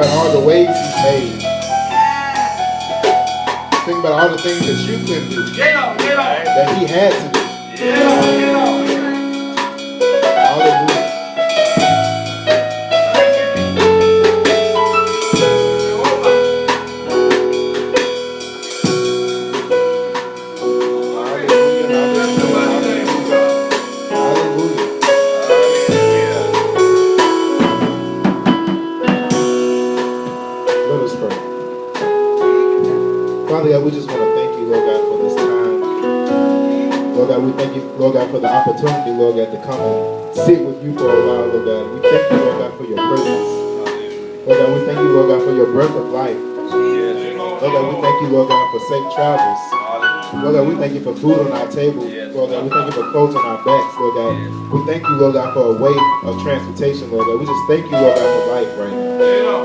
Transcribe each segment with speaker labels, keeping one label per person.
Speaker 1: about all the ways He's made. Think about all the things that you couldn't do. That He had to do. Hallelujah. Father God, we just want to thank you, Lord God, for this time. Lord God, we thank you, Lord God, for the opportunity, Lord God, to come and sit with you for a while, Lord God. We thank you, Lord God, for your presence. Lord God, we thank you, Lord God, for your breath of life. Lord God, we thank you, Lord God, for safe travels. Lord God, we thank you for food on our table. Lord God, we thank you for clothes on our backs, Lord God. We thank you, Lord God, for a way of transportation, Lord God. We just thank you, Lord God, for life right now.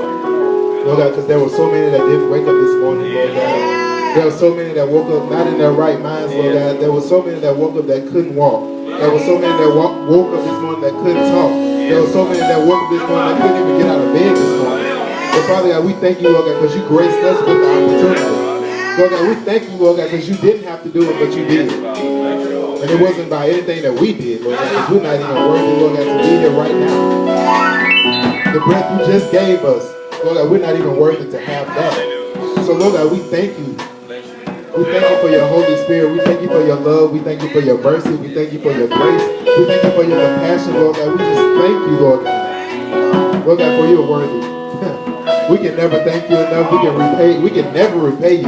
Speaker 1: Lord God, because there were so many that didn't wake up this morning, Lord God. There were so many that woke up not in their right minds, Lord God. There were so many that woke up that couldn't walk. There were so many that woke up this morning that couldn't talk. There were so many that woke up this morning that couldn't even get out of bed this morning. But Father God, we thank you, Lord God, because you graced us with the opportunity. Lord God, we thank you, Lord God, because you didn't have to do it, but you did. And it wasn't by anything that we did, Lord God, because we're not even worthy, Lord God, to be here right now. The breath you just gave us, Lord God, we're not even worthy to have that. So Lord God, we thank you. We thank you for your Holy Spirit. We thank you for your love. We thank you for your mercy. We thank you for your grace. We thank you for your compassion, Lord God. We just thank you, Lord God. Lord God, for you are worthy. We can never thank you enough. We can never repay you.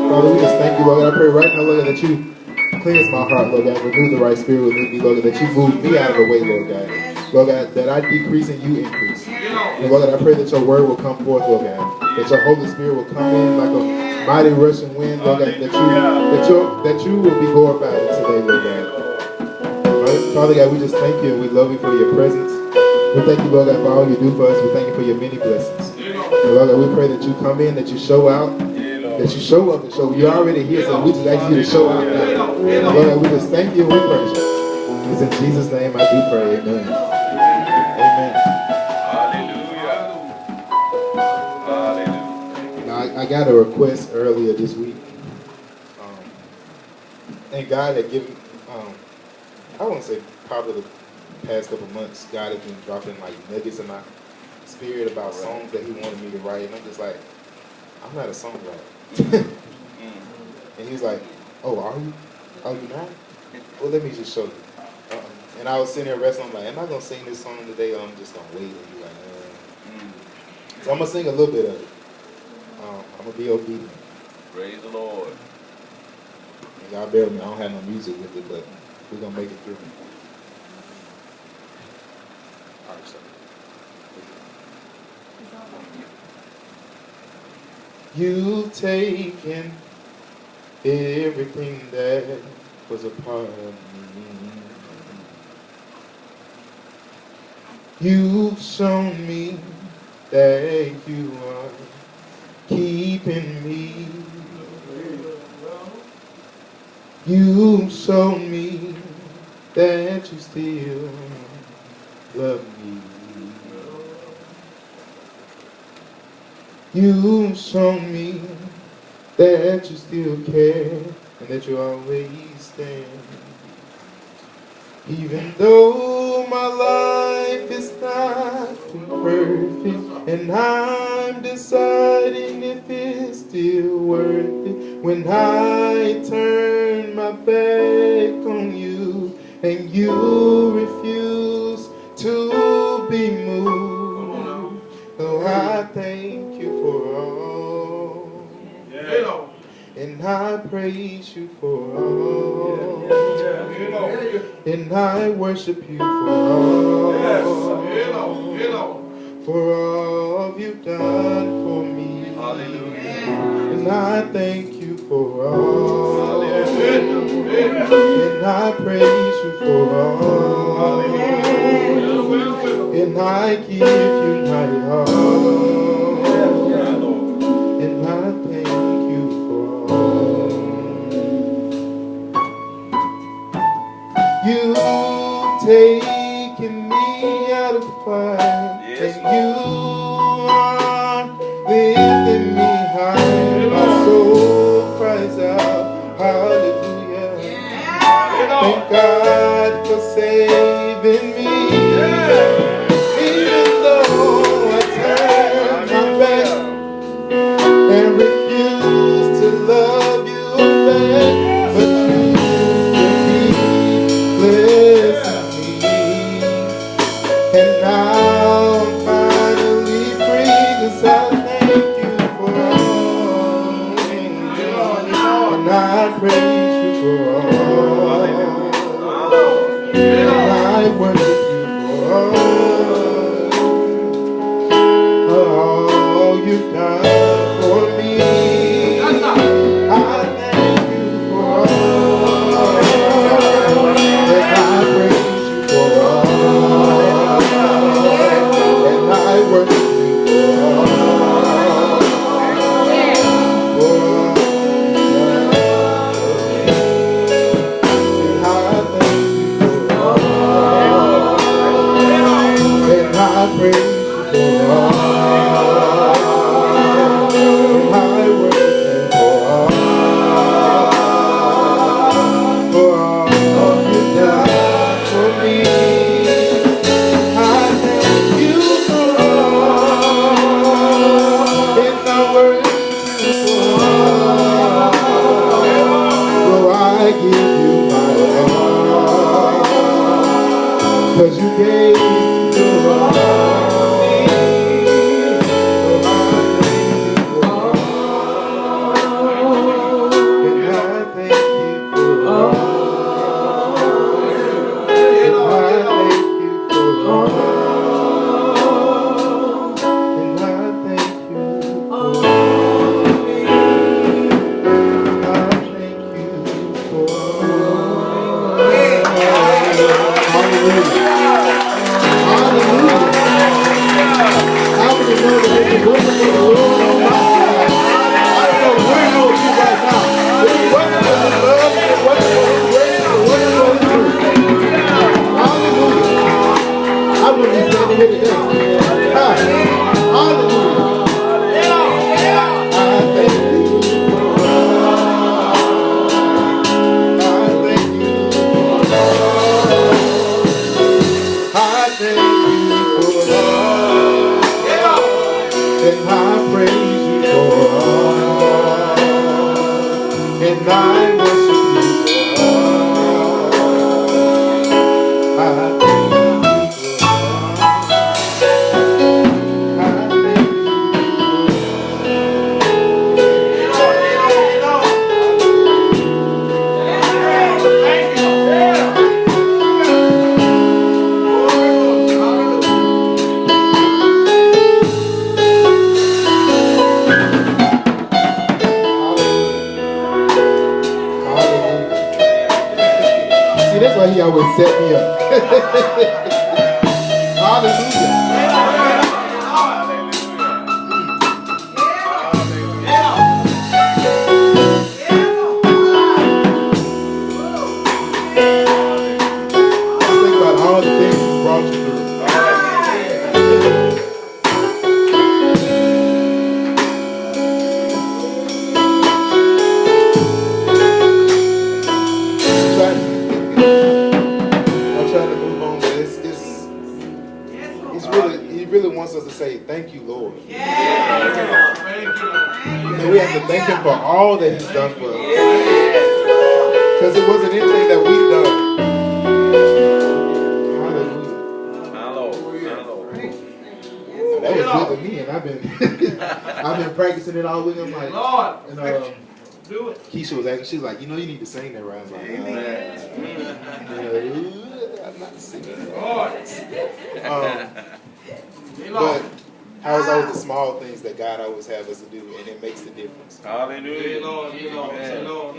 Speaker 1: Father, we just thank you, Lord God. I pray right now, Lord God, that you cleanse my heart, Lord God. Renew the right spirit within me, Lord God. That you move me out of the way, Lord God. Lord God, that I decrease and you increase. And Lord God, I pray that your word will come forth, Lord God. That your Holy Spirit will come in like a mighty rushing wind, Lord God. That you will be glorified today, Lord God. Father God, we just thank you and we love you for your presence. We thank you, Lord God, for all you do for us. We thank you for your many blessings. And Lord God, we pray that you come in, that you show out, that you show up and show. You're already here, so we just ask you to show out now. And Lord God, we just thank you and we praise you. It's in Jesus' name I do pray. Amen. Amen. Hallelujah. Now, I got a request earlier this week. And God had given, I won't say probably the past couple months, God has been dropping like nuggets in my spirit about songs that he wanted me to write. And I'm just like, I'm not a songwriter. And he's like, oh, are you? Oh, you not? Well, let me just show you. And I was sitting there wrestling, I'm like, am I going to sing this song today, or I'm just going to wait and be like, So I'm going to sing a little bit of it. I'm going to be obedient.
Speaker 2: Praise the Lord.
Speaker 1: And y'all bear with me, I don't have no music with it, but we're going to make it through. All right, sir. You've taken everything that was a part of me. You've shown me that you are keeping me. You've shown me that you still love me. You've shown me that you still care and that you always stand. Even though my life is not perfect and I'm deciding if it's still worth it, when I turn my back on you and you refuse to be moved, oh, I thank you for all, and I praise you for all, and I worship you for all you've done for me. And I thank you for all, and I praise you for all, and I give you my all, and I thank you for all. You've taken me out of the fire, and You are lifting me high. My soul cries out, hallelujah. Thank God for saving me. Even though I turn my back and refuse to love you back, but you still keep blessing me. And now I'm finally free, 'cause I thank you for all. And I praise you for all. And I worship you for all you've done for me. I thank you for all. And I praise you for all. And I worship you for all. For all you've done for me. And I thank you for all. And I praise you for all. And I worship you for all. For all you've done for me. I thank you for all. And I worship you for all. So I give you my all. 'Cause you gave your all. So I thank you for all. And I thank you for all. And I thank you for all. And I thank you for all. I thank you for all. Hallelujah. Hallelujah. How many know that there's a woman in the room on my side? I don't know where you are right now. It's wonderful His love, it's wonderful His grace, it's wonderful His truth. Hallelujah. I wouldn't be standing here today. Ah, hallelujah. I thank you for all. I thank you for all. I thank you for all. And I praise you for all. And I worship you for all. I thank you for all. I thank you See, that's why he always set me up. Hallelujah. Think about all the things he's brought you through. I'm trying to move on, but he really wants us to say, thank you, Lord. And we have to thank him for all that he's done for us. Because it wasn't anything that we've done. Hallelujah. That was good to me, and I've been practicing it all week. I'm like, Lord, and do it. Keisha was asking, she's like, you need to sing that, right? I was like, I'm not singing. But how is always the small things that God always have us to do, and it makes the difference. Hallelujah.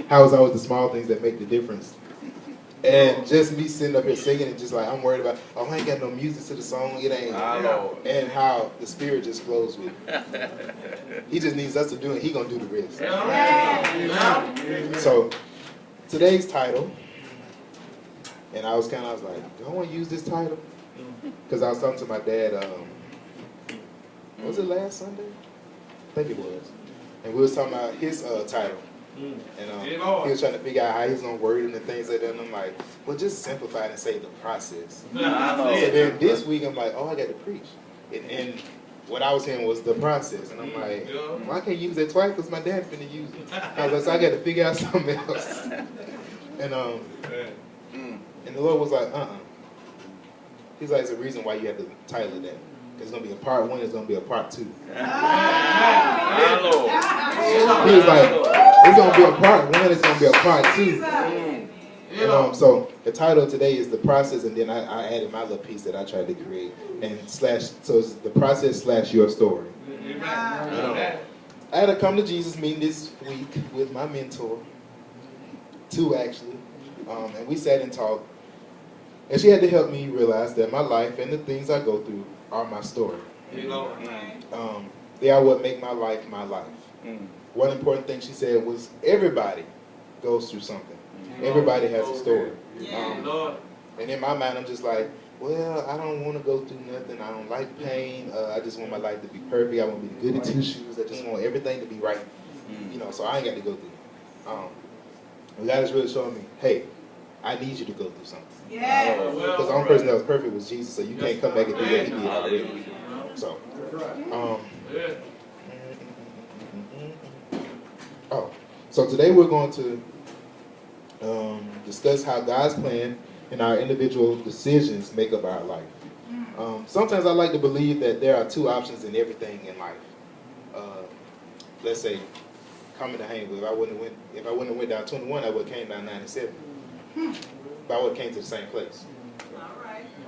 Speaker 1: How is always the small things that make the difference. And just me sitting up here singing and just like, I'm worried about, I ain't got no music to the song, it ain't. And how the Spirit just flows with it. He just needs us to do it, he gonna do the rest. So, today's title, and I was like, do I want to use this title? Because I was talking to my dad Was it last Sunday? I think it was. And we was talking about his title. And he was trying to figure out how he's going to word it and things like that. And I'm like, well, just simplify it and say the process. So then this week, I'm like, oh, I got to preach. And what I was hearing was the process. And I'm like, well, I can't use that twice because my dad finna use it. I was like, so I got to figure out something else. And the Lord was like, He's like, it's a reason why you have to title it that. There's going to be a part 1, there's going to be a part 2. He was like, it's going to be a part 1, it's going to be a part 2. And, so the title today is The Process, and then I added my little piece that I tried to create. So it's The Process / Your Story. I had a come to Jesus meeting this week with my mentor, 2 actually, and we sat and talked. And she had to help me realize that my life and the things I go through are my story. They are what make my life my life. One important thing she said was everybody goes through something. Everybody has a story. And in my mind, I'm just like, well, I don't want to go through nothing. I don't like pain. I just want my life to be perfect. I want to be good at 2 shoes. I just want everything to be right. So I ain't got to go through it. And God is really showing me, hey, I need you to go through something. Because the only person that was perfect was Jesus, so you can't come back and do what he did already. So, so today we're going to discuss how God's plan and our individual decisions make up our life. Sometimes I like to believe that there are 2 options in everything in life. Let's say, coming to Haywood, if I wouldn't have went down 21, I would have came down 97. But I would have came to the same place.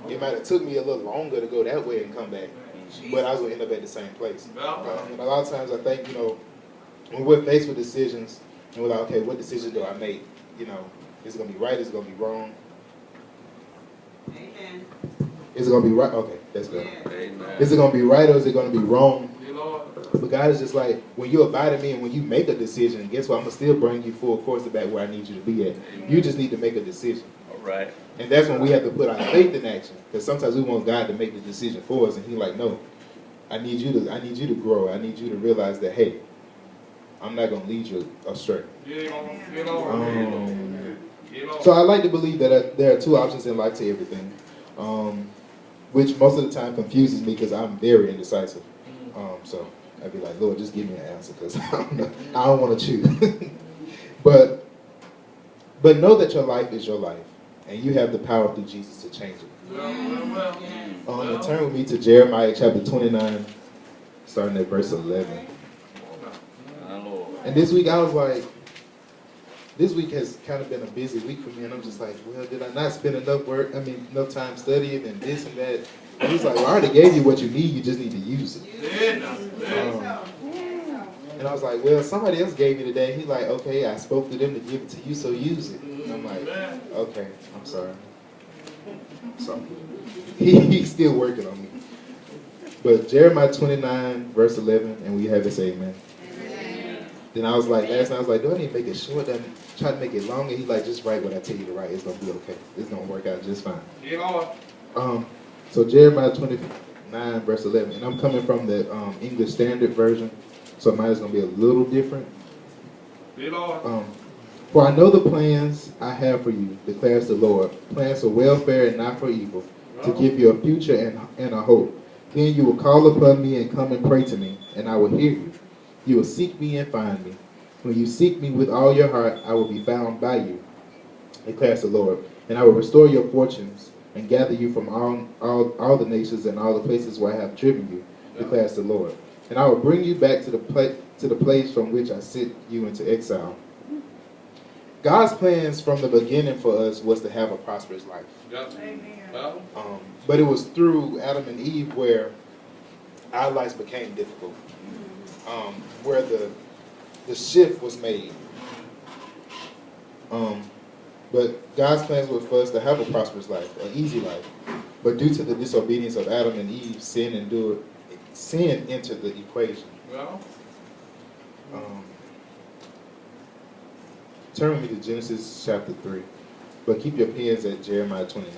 Speaker 1: It might have took me a little longer to go that way and come back, but I was going to end up at the same place. And a lot of times I think, when we're faced with decisions, and we're like, okay, what decision do I make? Is it going to be right? Is it going to be wrong?
Speaker 2: Amen.
Speaker 1: Is it going to be right? Okay, that's good. Is it going to be right or is it going to be wrong? But God is just like, when you abide in me and when you make a decision, guess what? I'm going to still bring you full course back where I need you to be at. You just need to make a decision.
Speaker 3: All right.
Speaker 1: And that's when we have to put our faith in action. Because sometimes we want God to make the decision for us, and He's like, no, I need you to grow. I need you to realize that, hey, I'm not going to lead you astray. So I like to believe that there are 2 options in life to everything, which most of the time confuses me because I'm very indecisive. So I'd be like, Lord, just give me an answer because I don't want to choose. But know that your life is your life, and you have the power through Jesus to change it. And turn with me to Jeremiah chapter 29, starting at verse 11. And this week I was like, this week has kind of been a busy week for me, and I'm just like, well, did I not spend enough time studying and this and that? And he's like, well, I already gave you what you need, you just need to use it. And I was like, well, somebody else gave me today. He's like, okay, I spoke to them to give it to you, so use it. And I'm like, okay, I'm sorry. So he's still working on me. But Jeremiah 29, verse 11, and we have it say amen. Then I was like, last night I was like, do I need to make it short? I try to make it long, and he's like, just write what I tell you to write. It's gonna be okay. It's gonna work out just fine. So Jeremiah 29, verse 11, and I'm coming from the English Standard Version, so mine is gonna be a little different. For I know the plans I have for you, declares the Lord, plans for welfare and not for evil, to give you a future and a hope. Then you will call upon me and come and pray to me, and I will hear you. You will seek me and find me. When you seek me with all your heart, I will be found by you, declares the Lord. And I will restore your fortunes and gather you from all the nations and all the places where I have driven you, declares the Lord. And I will bring you back to the place from which I sent you into exile. God's plans from the beginning for us was to have a prosperous life. But it was through Adam and Eve where our lives became difficult. Where the shift was made. But God's plans were for us to have a prosperous life, an easy life. But due to the disobedience of Adam and Eve, sin entered the equation. Turn with me to Genesis chapter 3. But keep your pens at Jeremiah 29.